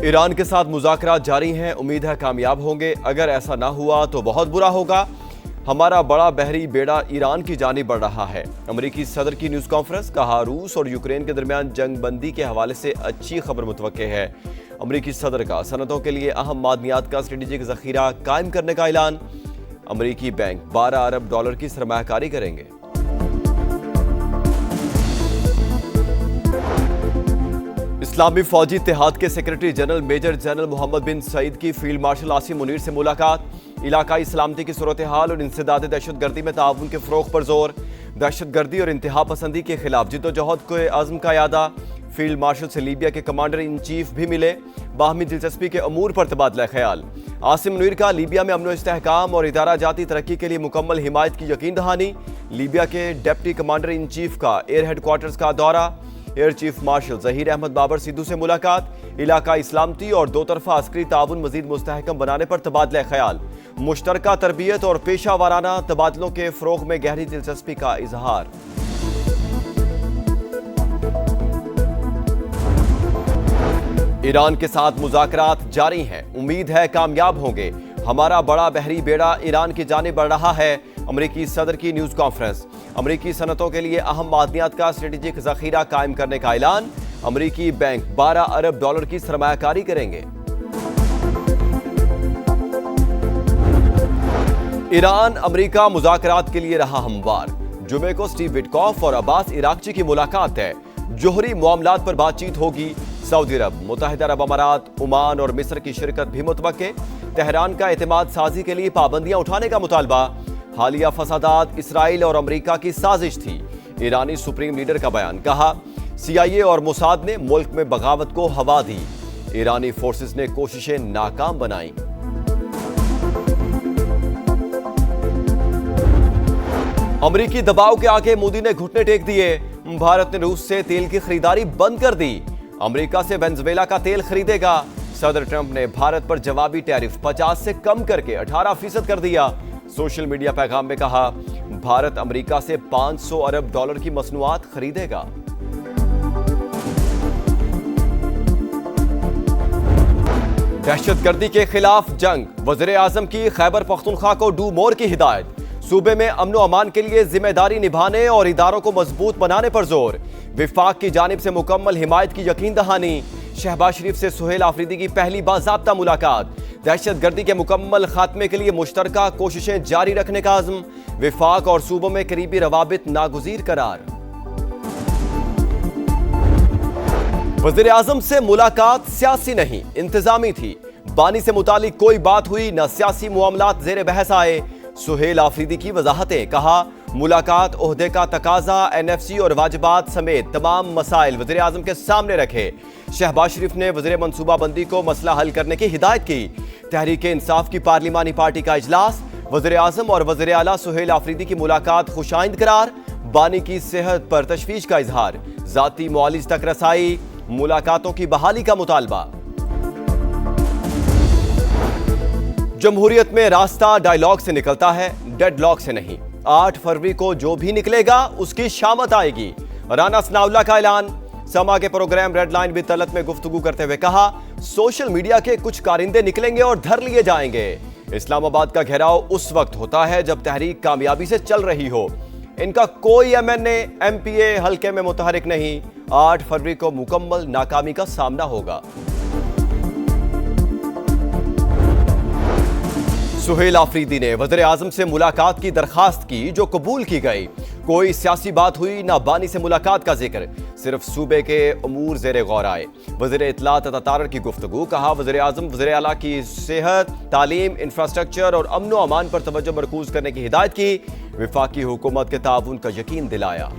Iran के साथ मुज़ाकरात जारी हैं, उम्मीद है कामयाब होंगे। अगर ऐसा ना हुआ तो बहुत बुरा होगा। हमारा बड़ा बहरी बेड़ा ईरान की जानिब बढ़ रहा है। अमेरिकी सदर की न्यूज़ कॉन्फ्रेंस, कहा रूस और यूक्रेन के दरमियान जंग बंदी के हवाले से अच्छी खबर मुतवक्के है। अमेरिकी सदर का सनतों के लिए अहम मादनियात का स्ट्रेटेजिक ज़ख़ीरा कायम करने का ऐलान। अमेरिकी बैंक $12 अरब की सरमायाकारी करेंगे। इस्लामी फौजी इत्तेहाद के secretary general major general Mohammad bin Saeed की फील्ड मार्शल आसिम मुनीर से मुलाकात। इलाकाई सलामती की सूरत हाल और इंसदाद दहशतगर्दी में ताउन के फ़रोग़ पर जोर। दहशतगर्दी और इंतहा पसंदी के खिलाफ जिद्दोजहद के आज़म का यादा। फील्ड मार्शल से लीबिया के कमांडर इन चीफ भी मिले। बाहमी दिलचस्पी के अमूर पर तबादला ख्याल। आसिम मुनीर का लीबिया में अमन इस्तेहकाम और इदारा जाती तरक्की के लिए मुकम्मल हिमायत की यकीन दहानी। लीबिया के डिप्टी कमांडर इन चीफ का एयर हेडक्वार्टर्स का दौरा। Air chief marshal Zaheer Ahmed Babar Sidhu से मुलाकात। इलाकाई इस्लामती और दो तरफा अस्करी ताउन मजीद मुस्तहकम बनाने पर तबादला ख्याल। मुश्तरका तरबियत और पेशा वाराना तबादलों के फ़रोग़ में गहरी दिलचस्पी का इजहार। ईरान के साथ मुज़ाकरात जारी हैं, उम्मीद है कामयाब होंगे। हमारा बड़ा बहरी बेड़ा ईरान की जानिब बढ़ रहा है। अमेरिकी सदर की न्यूज़ कॉन्फ्रेंस, अमेरिकी सनतों के लिए अहम मादनियात का स्ट्रेटेजिक ज़ख़ीरा कायम करने का ऐलान। अमेरिकी बैंक $12 अरब की सरमायाकारी करेंगे। ईरान अमेरिका मुज़ाकरात के लिए रहा हमवार। जुमे को स्टीव विटकॉफ और अब्बास इराक़ची की मुलाकात है। जोहरी मामलात पर बातचीत होगी। सऊदी अरब, मुत्तहिदा अरब अमारात, ओमान और मिस्र की शिरकत भी मुतवक्के। तेहरान का एतमाद साजी के लिए पाबंदियां उठाने का मुतालबा। हालिया फसादात इसराइल और अमेरिका की साजिश थी। ईरानी सुप्रीम लीडर का बयान, कहा CIA और मोसाद ने मुल्क में बगावत को हवा दी। ईरानी फोर्सेस ने कोशिशें नाकाम बनाई। अमेरिकी दबाव के आगे मोदी ने घुटने टेक दिए। भारत ने रूस से तेल की खरीदारी बंद कर दी। अमेरिका से वेनेजुएला का तेल खरीदेगा। सदर ट्रंप ने भारत पर जवाबी टैरिफ 50 से कम करके 18% कर दिया। सोशल मीडिया पैगाम में कहा, भारत अमेरिका से $500 अरब की मसनूआत खरीदेगा। दहशतगर्दी के खिलाफ जंग, वज़ीर आज़म की खैबर पख्तूनख्वा को डू मोर की हिदायत। सूबे में अमन व अमान के लिए जिम्मेदारी निभाने और इदारों को मजबूत बनाने पर जोर। विफाक की जानिब से मुकम्मल हिमायत की यकीन दहानी। शहबाज शरीफ से सुहेल आफरीदी की पहली बाज़ाब्ता मुलाकात। दहशतगर्दी के मुकम्मल खात्मे के लिए मुश्तरका कोशिशें जारी रखने का आज़म। विफाक और सूबों में करीबी रवाबित नागुज़ीर करार। वज़ीर आज़म से मुलाकात सियासी नहीं, इंतजामी थी। बानी से मुतालिक कोई बात हुई न सियासी मामलात ज़ेर बहस आए। सुहेल आफरीदी की वजाहतें, कहा मुलाकात ओहदे का तकाजा, NFC और वाजिबात समेत तमाम मसाइल वज़ीर आज़म के सामने रखे। शहबाज शरीफ ने वज़ीर मनसूबाबंदी को मसला हल करने की हिदायत की। तहरीक इंसाफ की पार्लिमानी पार्टी का इजलास। वज़ीर आज़म और वज़ीर आला सुहेल आफरीदी की मुलाकात खुशाइंद करार। बानी की सेहत पर तशवीश का इजहार। ज़ाती मुआलिज तक रसाई, मुलाकातों की बहाली का मुतालबा। जमहूरियत में रास्ता डायलॉग से निकलता है, डेडलॉक से नहीं। 8 फरवरी को जो भी निकलेगा उसकी शामत आएगी। राना सनाउल्लाह का ऐलान। समा के प्रोग्राम रेड लाइन भी तलत में गुफ्तगू करते हुए कहा, सोशल मीडिया के कुछ कारिंदे निकलेंगे और धर लिए जाएंगे। इस्लामाबाद का घेराव उस वक्त होता है जब तहरीक कामयाबी से चल रही हो। इनका कोई MNA MPA हल्के में मुतहरिक नहीं। 8 फरवरी को मुकम्मल नाकामी का सामना होगा। सुहेल आफरीदी ने वज़ीर आज़म से मुलाकात की दरखास्त की, जो कबूल की गई। कोई सियासी बात हुई ना बानी से मुलाकात का जिक्र, सिर्फ सूबे के अमूर ज़ेरे गौर आए। वज़ीर इत्तलात अतातारर की गुफ्तगू, कहा वज़ीर आज़म वज़ीर आला की सेहत, तालीम, इंफ्रास्ट्रक्चर और अमन व अमान पर तवज्जो मरकूज करने की हिदायत की। विफाकी हुकूमत के ताउन का यकीन दिलाया।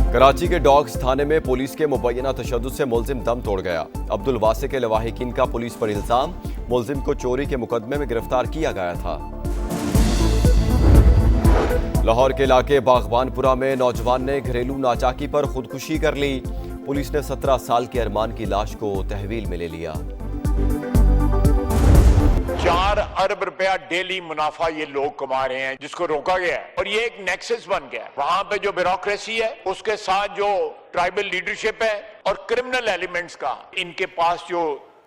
कराची के डॉग्स थाने में पुलिस के मुबैना तशद्दुद से मुलजिम दम तोड़ गया। अब्दुल वासे के लवाहिकीन का पुलिस पर इल्जाम। मुलजिम को चोरी के मुकदमे में गिरफ्तार किया गया था। लाहौर के इलाके बागबानपुरा में नौजवान ने घरेलू नाचाकी पर खुदकुशी कर ली। पुलिस ने 17 साल के अरमान की लाश को तहवील में ले लिया। 4 अरब रुपया डेली मुनाफा ये लोग कमा रहे हैं, जिसको रोका गया है और ये एक नेक्सस बन गया है। वहां पे जो ब्यूरोक्रेसी है उसके साथ जो ट्राइबल लीडरशिप है और क्रिमिनल एलिमेंट्स का, इनके पास जो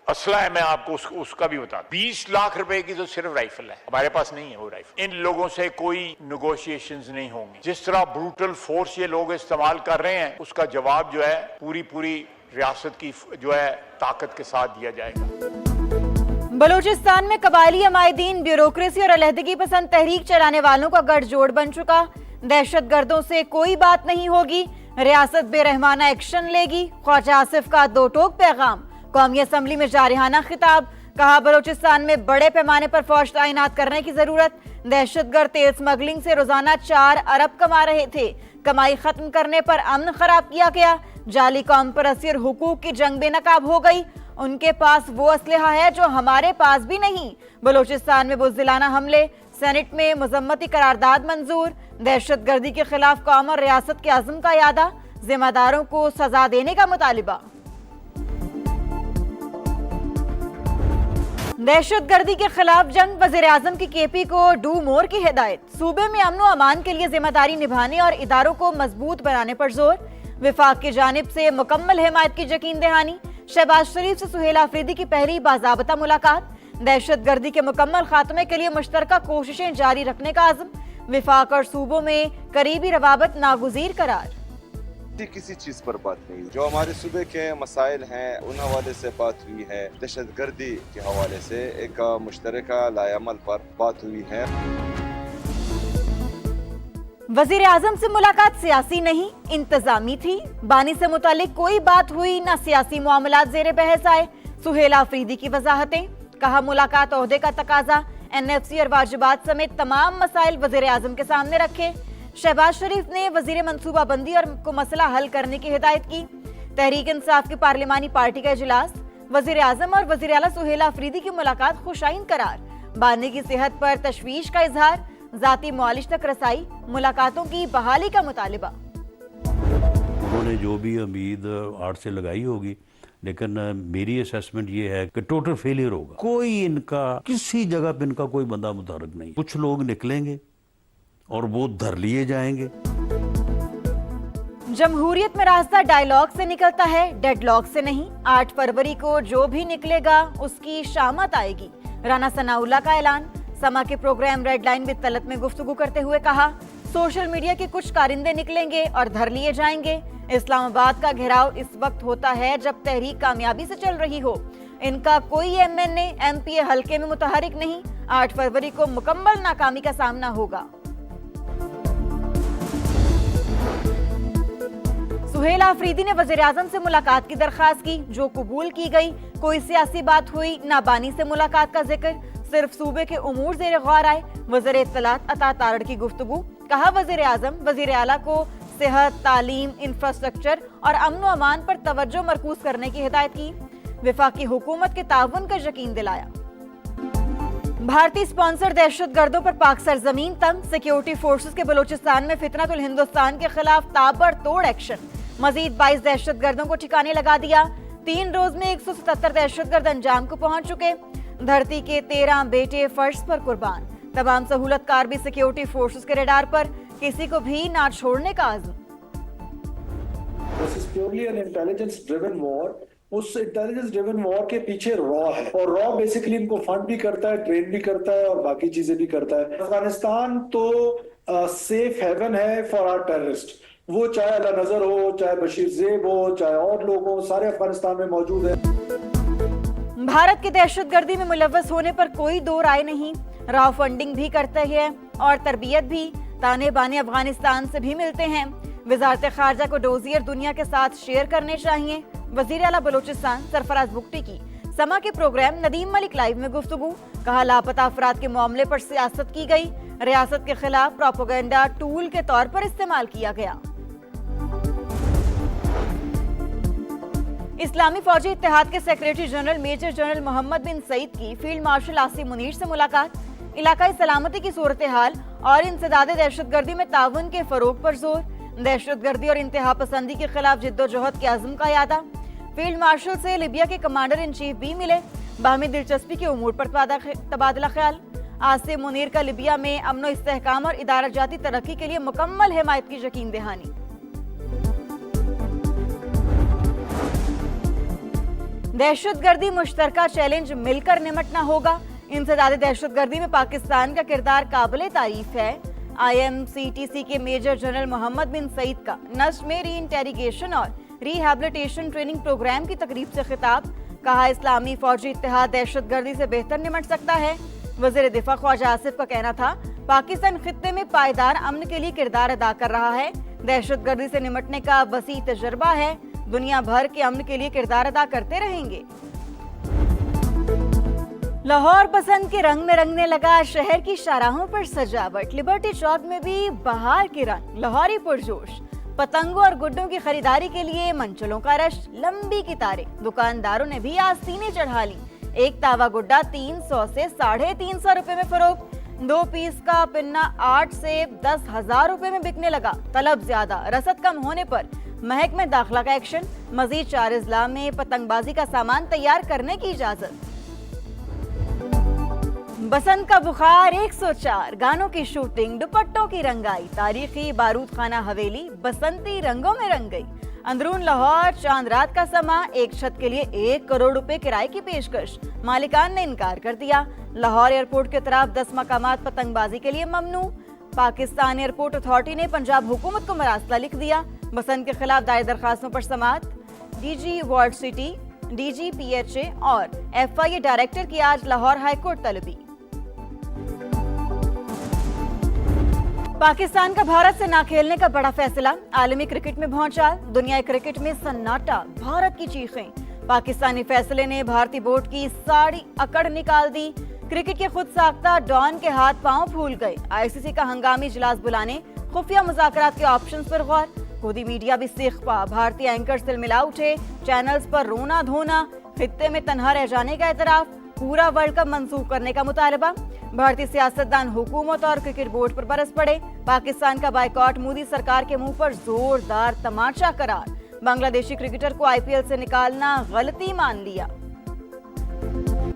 असला है, मैं आपको उसका भी बता, 20 लाख रुपए की तो सिर्फ राइफल है, हमारे पास नहीं है वो राइफल। इन लोगों से कोई नेगोशिएशंस नहीं होंगे। जिस तरह ब्रूटल फोर्स ये लोग इस्तेमाल कर रहे हैं, उसका जवाब जो है पूरी रियासत की जो है ताकत के साथ दिया जाएगा। बलूचिस्तान में कबायली अमायदीन ब्यूरोक्रेसी और अलहदगी पसंद तहरीक चलाने वालों का गठजोड़ बन चुका। दहशतगर्दों से कोई बात नहीं होगी, रियासत बेरहमाना एक्शन लेगी। ख्वाजा आसिफ का दो टोक पैगाम। कौमी असम्बली में जारिहाना खिताब। कहा, बलूचिस्तान में बड़े पैमाने पर फौज तैनात करने की जरूरत। दहशतगर्द तेल स्मगलिंग से रोजाना 4 अरब कमा रहे थे। कमाई खत्म करने पर अमन खराब किया गया। जाली कौम परस्ती और हुकूक की जंग बेनकाब हो गई। उनके पास वो असलहा है जो हमारे पास भी नहीं। बलूचिस्तान में बुज़दिलाना हमले। सेनेट में मजम्मती करारदाद मंजूर। दहशतगर्दी के खिलाफ कौम और रियासत के अज़्म का यादा। जिम्मेदारों को सजा देने का मुतालिबा। दहशतगर्दी के खिलाफ जंग। वज़ीर आज़म की केपी को डू मोर की हिदायत। सूबे में अमन व अमान के लिए जिम्मेदारी निभाने और इदारों को मजबूत बनाने पर जोर। विफाक की जानिब से मुकम्मल हिमायत की यकीन दहानी। शहबाज शरीफ से सुहेल आफरीदी की पहली बाज़ाबता मुलाकात। दहशतगर्दी के मुकम्मल खात्मे के लिए मुश्तरका कोशिशें जारी रखने का आज़म। विफाक और सूबों में करीबी रवाबत नागुज़ीर करार। किसी चीज पर बात नहीं, जो हमारे सूबे के मसाइल हैं उन हवाले से बात हुई है। दहशतगर्दी के हवाले से एक मुश्तरका लाएअमल पर बात हुई है। वजीर आजम से मुलाकात सियासी नहीं इंतजामी थी। बानी से मुतालिक कोई बात हुई ना सियासी मामलात ज़ेरे बहस आए। सुहेल आफरीदी की वजाहतें। कहा, मुलाकात ओहदे का तकाजा। NFC और वाजिबात समेत तमाम मसाइल वजीर आजम के सामने रखे। शहबाज शरीफ ने वजीर मनसूबाबंदी और को मसला हल करने की हिदायत की। तहरीक इंसाफ की पार्लिमानी पार्टी का इजलास। वजीर आजम और वजीर आला सुहेल आफरीदी की मुलाकात खुशाइन करार। बानी की सेहत पर तशवीश का इजहार। जाती मुआलिज तक रसाई। मुलाकातों की बहाली का मुतालिबा। उन्होंने जो भी उम्मीद आर्ट से लगाई होगी, लेकिन मेरी असेसमेंट ये है कि टोटल फेलियर होगा। कोई इनका किसी जगह पे इनका कोई बंदा मुतहरक नहीं। कुछ लोग निकलेंगे और वो धर लिए जाएंगे। जमहूरियत में रास्ता डायलॉग से निकलता है, डेडलॉक से नहीं। 8 फरवरी को जो भी निकलेगा उसकी शामत आएगी। राना सनाउल्लाह का ऐलान। समा के program red line with Talat में गुफ्तगू करते हुए कहा, सोशल मीडिया के कुछ कारिंदे निकलेंगे और धर लिए जाएंगे। इस्लामाबाद का घेराव इस वक्त होता है जब तहरीक कामयाबी से चल रही हो। इनका कोई MNA MPA हल्के में मुतहरिक नहीं। 8 फरवरी को मुकम्मल नाकामी का सामना होगा। सुहेल आफरीदी ने वज़ीर आज़म से मुलाकात की दरख्वास्त की, जो कबूल की गई। कोई सियासी बात हुई ना। बानी से मुलाकात का जिक्र। सिर्फ सूबे के उमूर ज़ेरे गौर आए। वज़ीर इत्तलात अता तारड़ की गुफ्तगू। कहा, वज़ीर आज़म वज़ीर आला को सेहत, तालीम, इंफ्रास्ट्रक्चर और अमन व अमान पर तवज्जो मरकूज करने की हिदायत की। विफाकी हुकूमत के ताउन का यकीन दिलाया। भारतीय स्पॉन्सर दहशतगर्दों पर पाक सरजमीन तंग। सिक्योरिटी फोर्सेस के बलूचिस्तान में फितनतुल हिंदुस्तान के खिलाफ ताबड़तोड़ एक्शन। मजीद 22 दहशतगर्दों को ठिकाने लगा दिया। 3 रोज में 177 दहशतगर्द अंजाम को पहुंच चुके। धरती के 13 बेटे फर्श पर कुर्बान। तमाम सहूलतकार भी सिक्योरिटी फोर्सेस के रडार पर। किसी को भी ना छोड़ने का आज़म। This is purely an intelligence driven war. उस इंटेलिजेंस ड्रिवन वॉर के पीछे रॉ है और रॉ बेसिकली इनको फंड भी करता है, ट्रेन भी करता है और बाकी चीजें भी करता है। अफगानिस्तान तो सेफ हेवन है फॉर आवर टेररिस्ट। वो चाहे अला नजर हो, चाहे बशीर जेब हो, चाहे और लोग हो, सारे अफगानिस्तान में मौजूद है। भारत की दहशतगर्दी में मुलव्वस होने पर कोई दो राय नहीं। राव फंडिंग भी करते हैं और तरबियत भी। ताने बाने अफगानिस्तान से भी मिलते हैं। वजारत खारजा को डोजियर दुनिया के साथ शेयर करने चाहिए। वजीर आला बलूचिस्तान सरफराज बुगटी की समा के प्रोग्राम नदीम मलिक लाइव में गुफ्तगू। कहा, लापता अफराद के मामले पर सियासत की गई। रियासत के खिलाफ प्रोपेगेंडा टूल के तौर पर इस्तेमाल किया गया। इस्लामी फौजी इत्तेहाद के secretary general major general Mohammad bin Saeed की फील्ड मार्शल आसिम मुनीर से मुलाकात। इलाकाई सलामती की सूरत हाल और इंसदाद दहशतगर्दी में ताउन के फरोग पर जोर। दहशतगर्दी और इंतहा पसंदी के खिलाफ जिद्दोजहद के अज़्म का यादा। फील्ड मार्शल से लिबिया के कमांडर इन चीफ भी मिले। बाहमी दिलचस्पी के उमूर पर तबादला ख्याल। आसिम मुनीर का लिबिया में अमनो इस्तेहकाम और इदारा जाती तरक्की के लिए मुकम्मल हिमायत की यकीन दहानी। दहशतगर्दी मुश्तरका चैलेंज मिलकर निमटना होगा। इंसदाद दहशतगर्दी में पाकिस्तान का किरदार काबिल तारीफ है। IMCTC के मेजर जनरल मोहम्मद बिन सईद का नस्र में री इंटेरिगेशन और रिहैबिलिटेशन ट्रेनिंग प्रोग्राम की तकरीब से खिताब। कहा, इस्लामी फौजी इत्तेहाद दहशतगर्दी से बेहतर निमट सकता है। वज़ीर दिफा ख्वाजा आसिफ का कहना था, पाकिस्तान खित्ते में पायदार अमन के लिए किरदार अदा कर रहा है। दहशतगर्दी से निमटने का वसी तजर्बा है। दुनिया भर के अमन के लिए किरदार अदा करते रहेंगे। लाहौर बसंत के रंग में रंगने लगा, शहर की शाहराहों पर सजावट। लिबर्टी चौक में भी बहार के रंग, लाहौरी पुरजोश। पतंगों और गुड्डों की खरीदारी के लिए मंचलों का रश, लंबी कतारें। दुकानदारों ने भी आस्तीनें चढ़ा ली। एक तावा गुड्डा 300 से 350 रुपए में फरोख्त। 2 पीस का पिन्ना 8 से 10,000 रुपए में बिकने लगा। तलब ज्यादा, रसद कम होने पर महक में दाखिला का एक्शन। मजीद 4 अजला में पतंगबाजी का सामान तैयार करने की इजाजत। बसंत का बुखार 104, गानों की शूटिंग, दुपट्टों की रंगाई। तारीखी बारूद खाना हवेली बसंती रंगों में रंग गई। अंदरून लाहौर चांद रात का समा, एक छत के लिए 1 करोड़ रुपए किराए की पेशकश। मालिकान ने इनकार कर दिया। लाहौर एयरपोर्ट के तरफ 10 मकामात पतंगबाजी के लिए ममनू। पाकिस्तान एयरपोर्ट अथॉरिटी ने पंजाब हुकूमत को मरासला लिख दिया। बसंत के खिलाफ दायर दरखास्तों पर समाअत। DG world city, DG PHA और FIA डायरेक्टर की आज लाहौर हाईकोर्ट तलबी। पाकिस्तान का भारत से ना खेलने का बड़ा फैसला, आलमी क्रिकेट में भौचाल। दुनिया क्रिकेट में सन्नाटा, भारत की चीखें। पाकिस्तानी फैसले ने भारतीय बोर्ड की सारी अकड़ निकाल दी। क्रिकेट के खुद साख्ता डॉन के हाथ पांव फूल गए। ICC का हंगामी इजलास बुलाने, खुफिया मुज़ाकरात के ऑप्शंस पर गौर। खुदी मीडिया भी सीखपा, भारतीय एंकर तिलमिला उठे। चैनल्स पर रोना धोना, खित्ते में तन्हा रह जाने का एतराफ, पूरा वर्ल्ड कप मंसूख करने का मुतालबा। भारतीय सियासतदान हुकूमत और क्रिकेट बोर्ड पर बरस पड़े। पाकिस्तान का बायकॉट मोदी सरकार के मुंह पर जोरदार तमाचा करार। बांग्लादेशी क्रिकेटर को IPL से निकालना गलती मान लिया।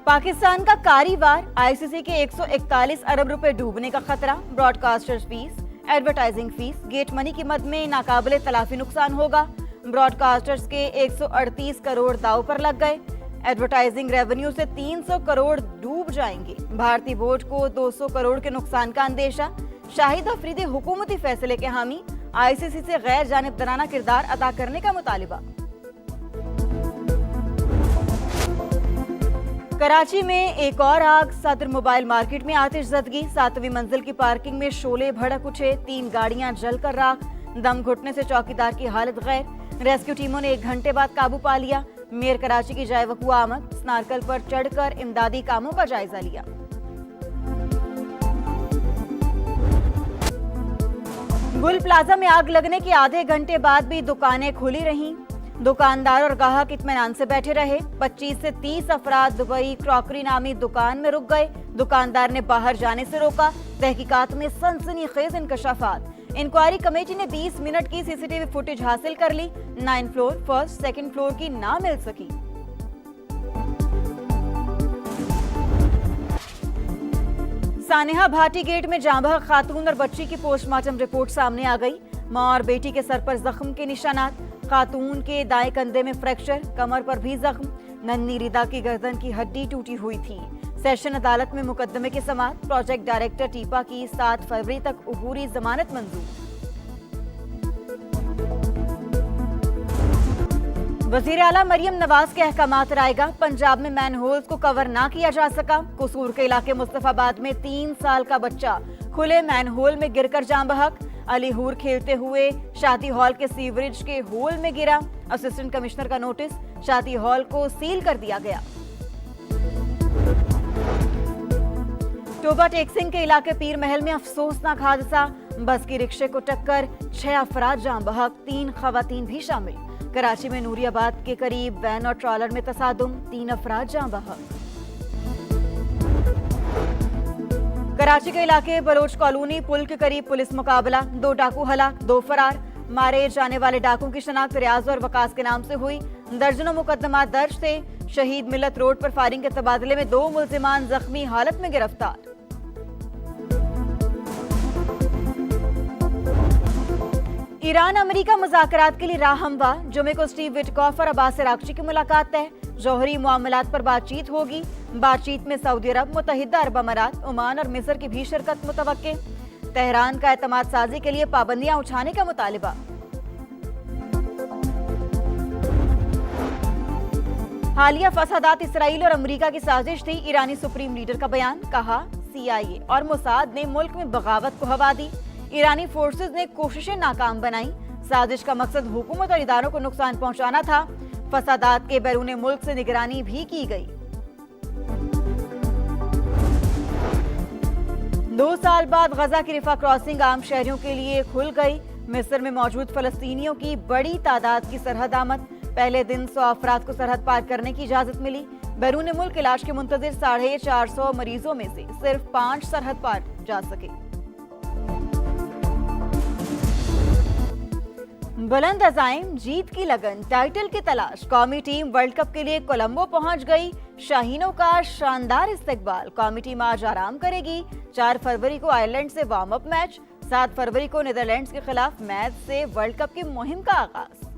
पाकिस्तान का कारीवार, ICC के 141 अरब रुपए डूबने का खतरा। Broadcasters fees, advertising fees, get money की मद में नाकाबिले तलाफी नुकसान होगा। ब्रॉडकास्टर्स के 138 करोड़ दाव पर लग गए। एडवर्टाइजिंग रेवेन्यू से 300 करोड़ डूब जाएंगे। भारतीय बोर्ड को 200 करोड़ के नुकसान का अंदेशा। शाहिद अफरीदी हुकूमती फैसले के हामी, ICC से गैर जानिबदाराना किरदार अदा करने का मुतालिबा। कराची में एक और आग, सदर मोबाइल मार्केट में आतिशज़दगी। 7वीं मंजिल की पार्किंग में शोले भड़क उठे, 3 गाड़ियां जलकर राख। दम घुटने से चौकीदार की हालत गैर। रेस्क्यू टीमों ने 1 घंटे बाद काबू पा लिया। मेयर कराची की जाए वकूआ आमद, स्नारकल पर चढ़कर इमदादी कामों का जायजा लिया। गुल प्लाजा में आग लगने के आधे घंटे बाद भी दुकानें खुली रहीं। दुकानदार और ग्राहक इत्मीनान से बैठे रहे। 25 से 30 अफराद दुबई क्रॉकरी नामी दुकान में रुक गए। दुकानदार ने बाहर जाने से रोका। तहकीकात में सनसनीखेज इंकशाफात। इंक्वायरी कमेटी ने 20 मिनट की CCTV फुटेज हासिल कर ली। 9 फ्लोर, फर्स्ट, सेकंड फ्लोर की ना मिल सकी। सानेहा भाटी गेट में जांबह खातून और बच्ची की पोस्टमार्टम रिपोर्ट सामने आ गई। मां और बेटी के सर पर जख्म के निशानात। खातून के दाएं कंधे में फ्रैक्चर, कमर पर भी जख्म। नन्ही रिदा की गर्दन की हड्डी टूटी हुई थी। सेशन अदालत में मुकदमे के समाअत। प्रोजेक्ट डायरेक्टर टीपा की 7 फरवरी तक अबूरी जमानत मंजूर। वजीर आला मरियम नवाज के अहकामात रायगा। पंजाब में मैनहोल्स को कवर ना किया जा सका। कसूर के इलाके मुस्तफाबाद में 3 साल का बच्चा खुले मैनहोल में गिरकर जान बहक। अलीहूर खेलते हुए शादी हॉल के सीवरेज के होल में गिरा। असिस्टेंट कमिश्नर का नोटिस, शादी हॉल को सील कर दिया गया। टोबा टेक्सिंग के इलाके पीर महल में अफसोसनाक हादसा। बस की रिक्शे को टक्कर, 6 अफराद जान बहक, 3 खवातीन भी शामिल। कराची में नूरियाबाद के करीब वैन और ट्रॉलर में तसादुम, 3 अफराद जान बहक। कराची के इलाके बलोच कॉलोनी पुल के करीब पुलिस मुकाबला। 2 डाकू हलाक, 2 फरार। मारे जाने वाले डाकुओं की शनाख्त रियाज और वकास के नाम से हुई। दर्जनों मुकदमा दर्ज थे। शहीद मिल्लत रोड पर फायरिंग के तबादले में 2 मुल्जिमान जख्मी हालत में गिरफ्तार। ईरान अमेरिका मुज़ाकरात के लिए राह हमवार। जुमे को स्टीव विटकॉफ और अब्बास अरागची की मुलाकात तय। जौहरी मामलात पर बातचीत होगी। बातचीत में सऊदी अरब, मुत्तहिदा अरब अमारात, ओमान और मिस्र की भी शिरकत मुतवक्के। तेहरान का एतमाद साजी के लिए पाबंदियां उठाने का मुतालिबा। हालिया फसादात इसराइल और अमेरिका की साजिश थी। ईरानी सुप्रीम लीडर का बयान। कहा CIA और मोसाद ने मुल्क में बगावत को हवा दी। ईरानी फोर्सेस ने कोशिशें नाकाम बनाई। साजिश का मकसद हुकूमत और इदारों को नुकसान पहुंचाना था। फसादात के बैरून मुल्क से निगरानी भी की गई। 2 साल बाद गजा की रिफा क्रॉसिंग आम शहरियों के लिए खुल गई। मिस्र में मौजूद फलस्तीनियों की बड़ी तादाद की सरहद आमद। पहले दिन 100 अफराद को सरहद पार करने की इजाजत मिली। बैरून मुल्क इलाज के मुंतजिर 450 मरीजों में से सिर्फ 5 सरहद पार जा सके। बुलंद अज़ाइम, जीत की लगन, टाइटल की तलाश। कौमी टीम वर्ल्ड कप के लिए कोलंबो पहुंच गई। शाहीनों का शानदार इस्तकबाल। कौमी टीम आज आराम करेगी। 4 फरवरी को आयरलैंड से वार्म अप मैच। 7 फरवरी को नीदरलैंड्स के खिलाफ मैच से वर्ल्ड कप की मुहिम का आगाज।